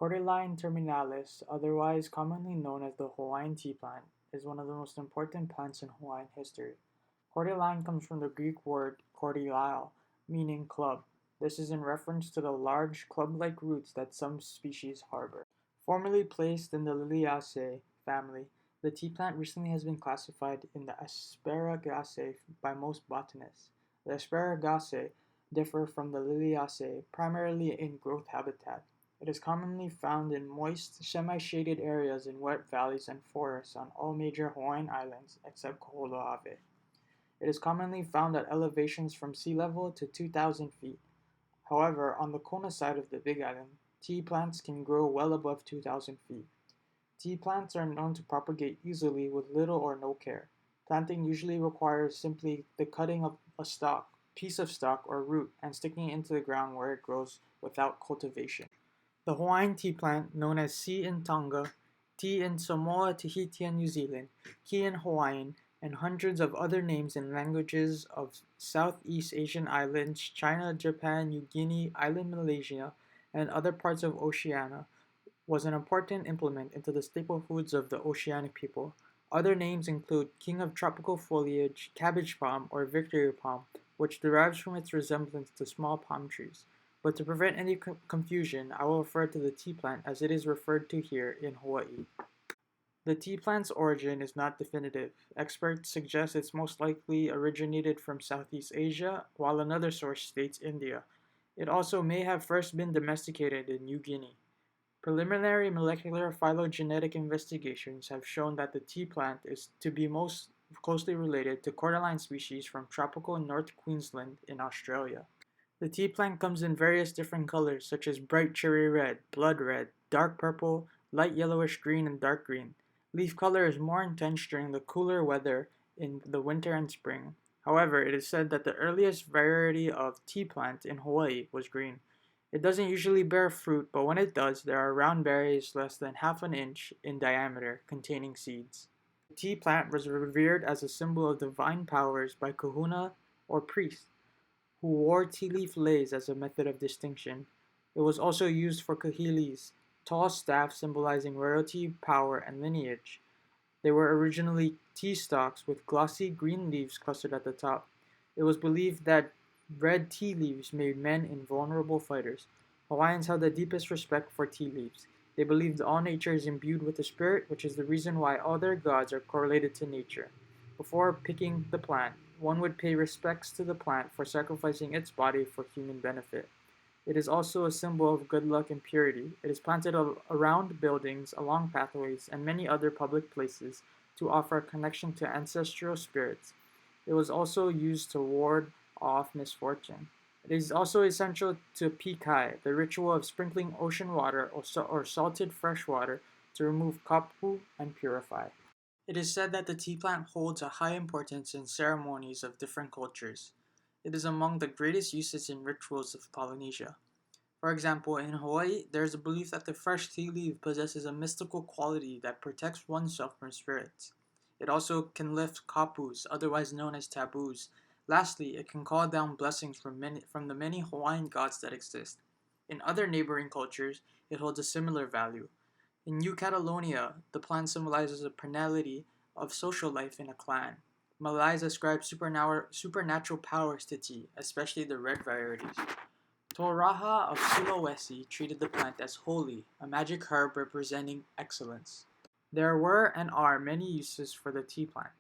Cordyline terminalis, otherwise commonly known as the Hawaiian tea plant, is one of the most important plants in Hawaiian history. Cordyline comes from the Greek word "cordylile", meaning club. This is in reference to the large club-like roots that some species harbor. Formerly placed in the Liliaceae family, the tea plant recently has been classified in the Asparagaceae by most botanists. The Asparagaceae differ from the Liliaceae primarily in growth habitat. It is commonly found in moist, semi-shaded areas in wet valleys and forests on all major Hawaiian islands except Ko'olawe. It is commonly found at elevations from sea level to 2,000 feet. However, on the Kona side of the Big Island, tea plants can grow well above 2,000 feet. Tea plants are known to propagate easily with little or no care. Planting usually requires simply the cutting of a piece of stalk or root, and sticking it into the ground where it grows without cultivation. The Hawaiian tea plant, known as tea in Tonga, tea in Samoa, Tahiti, and New Zealand, tea in Hawaiian, and hundreds of other names in languages of Southeast Asian islands, China, Japan, New Guinea, island Malaysia, and other parts of Oceania, was an important implement into the staple foods of the oceanic people. Other names include king of tropical foliage, cabbage palm, or victory palm, which derives from its resemblance to small palm trees. But to prevent any confusion, I will refer to the tea plant as it is referred to here in Hawaii. The tea plant's origin is not definitive. Experts suggest it's most likely originated from Southeast Asia, while another source states India. It also may have first been domesticated in New Guinea. Preliminary molecular phylogenetic investigations have shown that the tea plant is to be most closely related to cordyline species from tropical North Queensland in Australia. The tea plant comes in various different colors such as bright cherry red, blood red, dark purple, light yellowish green, and dark green. Leaf color is more intense during the cooler weather in the winter and spring. However, it is said that the earliest variety of tea plant in Hawaii was green. It doesn't usually bear fruit, but when it does, there are round berries less than half an inch in diameter containing seeds. The tea plant was revered as a symbol of divine powers by kahuna or priests, who wore tea leaf leis as a method of distinction. It was also used for kahilis, tall staffs symbolizing royalty, power, and lineage. They were originally tea stalks with glossy green leaves clustered at the top. It was believed that red tea leaves made men invulnerable fighters. Hawaiians held the deepest respect for tea leaves. They believed all nature is imbued with a spirit, which is the reason why all their gods are correlated to nature. Before picking the plant, one would pay respects to the plant for sacrificing its body for human benefit. It is also a symbol of good luck and purity. It is planted around buildings, along pathways, and many other public places to offer a connection to ancestral spirits. It was also used to ward off misfortune. It is also essential to pikai, the ritual of sprinkling ocean water or salted fresh water to remove kapu and purify. It is said that the tea plant holds a high importance in ceremonies of different cultures. It is among the greatest uses in rituals of Polynesia. For example, in Hawaii, there is a belief that the fresh tea leaf possesses a mystical quality that protects oneself from spirits. It also can lift kapus, otherwise known as taboos. Lastly, it can call down blessings from the many Hawaiian gods that exist. In other neighboring cultures, it holds a similar value. In New Catalonia, the plant symbolizes a prenality of social life in a clan. Malays ascribe supernatural powers to tea, especially the red varieties. Toraha of Sulawesi treated the plant as holy, a magic herb representing excellence. There were and are many uses for the tea plant.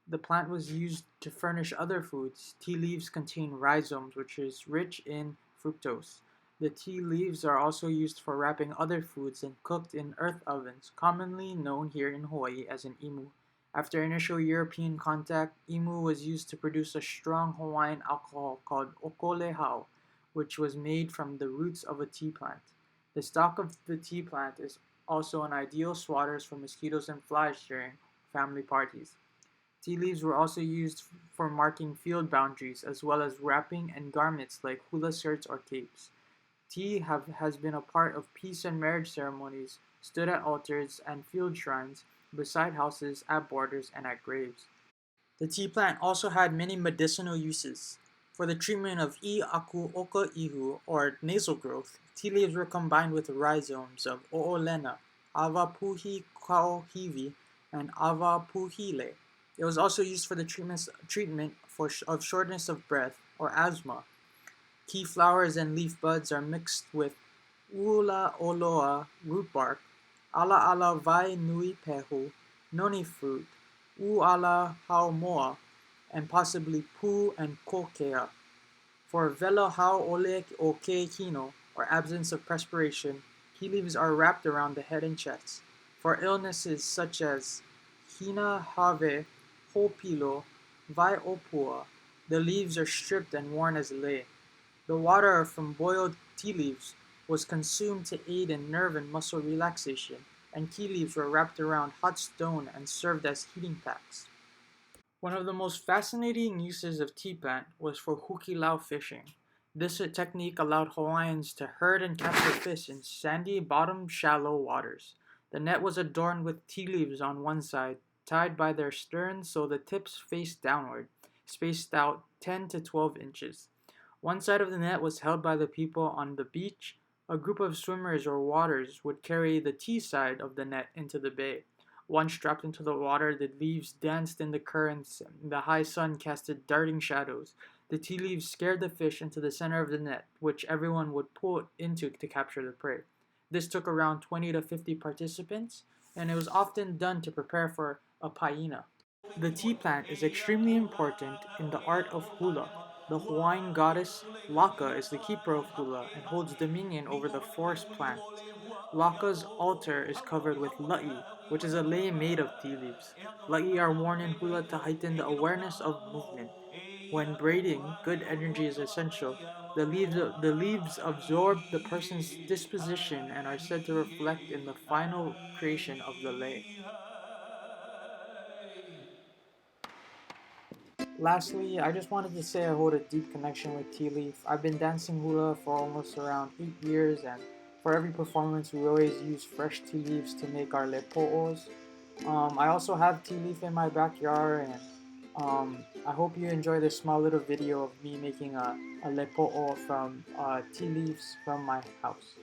The plant was used to furnish other foods. Tea leaves contain rhizomes, which is rich in fructose. The tea leaves are also used for wrapping other foods and cooked in earth ovens, commonly known here in Hawaii as an imu. After initial European contact, imu was used to produce a strong Hawaiian alcohol called okolehau, which was made from the roots of a tea plant. The stalk of the tea plant is also an ideal swatters for mosquitoes and flies during family parties. Tea leaves were also used for marking field boundaries as well as wrapping and garments like hula skirts or capes. Tea has been a part of peace and marriage ceremonies, stood at altars and field shrines, beside houses, at borders, and at graves. The tea plant also had many medicinal uses. For the treatment of I aku oka ihu, or nasal growth, tea leaves were combined with rhizomes of Oolena, Avapuhi Kauhivi, and Avapuhile. It was also used for the treatment of shortness of breath or asthma. Key flowers and leaf buds are mixed with Ula oloa root bark, Ala ala vai nui pehu, noni fruit, Ala haumoa, and possibly Pu and Kokea. For velo hau ole o ke kino, or absence of perspiration, tea leaves are wrapped around the head and chest. For illnesses such as hina have, hopilo, vai opua, the leaves are stripped and worn as lei. The water from boiled tea leaves was consumed to aid in nerve and muscle relaxation, and tea leaves were wrapped around hot stone and served as heating packs. One of the most fascinating uses of tea plant was for hukilau fishing. This technique allowed Hawaiians to herd and capture fish in sandy, bottom shallow waters. The net was adorned with tea leaves on one side, tied by their sterns so the tips faced downward, spaced out 10 to 12 inches. One side of the net was held by the people on the beach. A group of swimmers or waters would carry the tea side of the net into the bay. Once strapped into the water, the leaves danced in the currents, and the high sun casted darting shadows. The tea leaves scared the fish into the center of the net, which everyone would pull into to capture the prey. This took around 20 to 50 participants, and it was often done to prepare for a paina. The tea plant is extremely important in the art of hula. The Hawaiian goddess Laka is the keeper of hula and holds dominion over the forest plant. Laka's altar is covered with la'i, which is a lei made of tea leaves. La'i are worn in hula to heighten the awareness of movement. When braiding, good energy is essential. The leaves absorb the person's disposition and are said to reflect in the final creation of the lei. Lastly, I just wanted to say I hold a deep connection with Tea Leaf. I've been dancing hula for almost around 8 years, and for every performance, we always use fresh tea leaves to make our lepo'os. I also have tea leaf in my backyard, and I hope you enjoy this small little video of me making a lepo'o from tea leaves from my house.